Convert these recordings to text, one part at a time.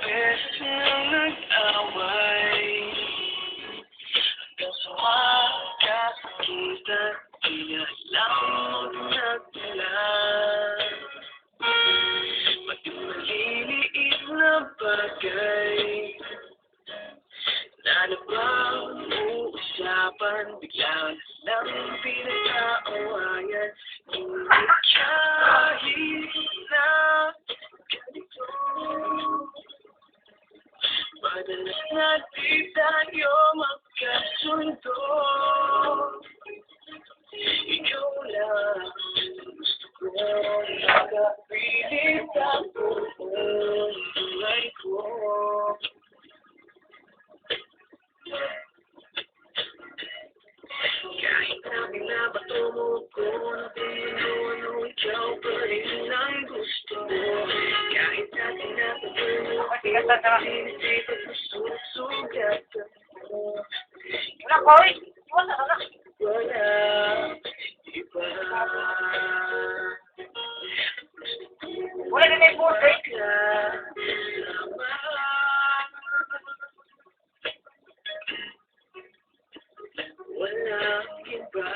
Beses nang nag-away hanggang sa magkasakitan, di niya alam nagmulan. Pati maliliit na bagay na napag-uusapan, bigla lang pinag-aawayan. Ngunit kahit na ganito, madalas na di tayo magkasundo. Ikaw lang gusto ko, nakapilit ang buong buhay ko. Kahit na binabato mo ko ng ano, ikaw pa rin ang gusto mo. Kahit na tinatagal mo ko, sinisipag mo, susugatan mo. Wala iba. Wala na may puso eh. Kasama. Wala iba.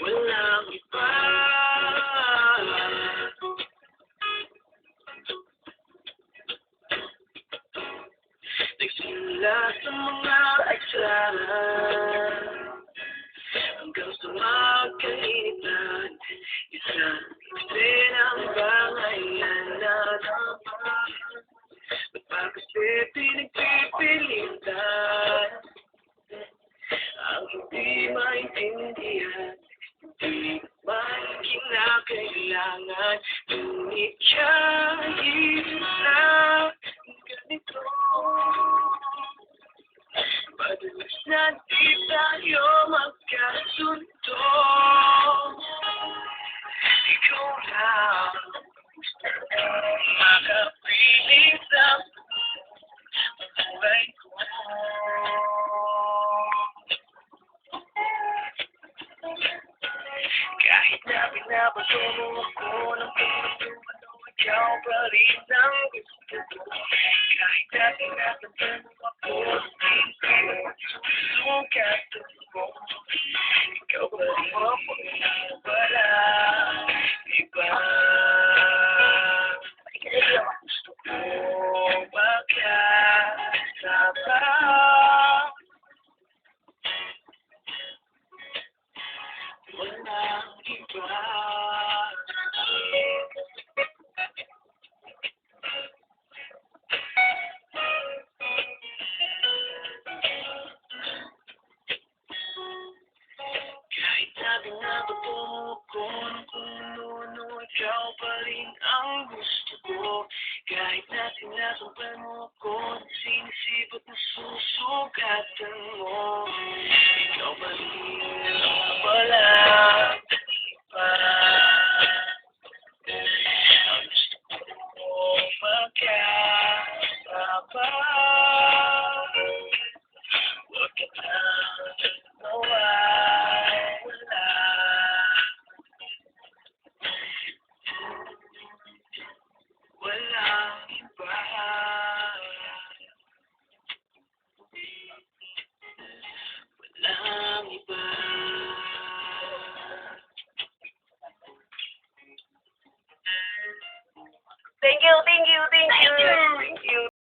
Walang iba. Nagsimula sa mga aksara hanggang sa magkainitan, isang din ang bangayan na naman. Ba't ba kasi pinagpipilitan ang hindi maintindihan, hindi man kinakailangan? Ngunit kahit na ganito, madalas na di tayo magkasundo. Ikaw lang gusto ko, makapilit ang buhay ko. Kahit na binabato mo ako ng ano, ikaw pa rin ang gusto ko. Kahit na tinatanda mo ako, hindi mo susugatan mo. Ikaw pa rin ako, wala iba. Gusto ko magkasama. Walang iba. Kahit na binabato mo ko ng kung ano, ikaw pa rin ang gusto ko. Kahit na sinasampal mo ko, sinisipot na susugatan mo. Ikaw pa rin wala iba. Ang gusto ko magkasama. Huwag ka lang mawawala. Walang iba. Walang iba. Thank you, thank you, thank you. Thank you.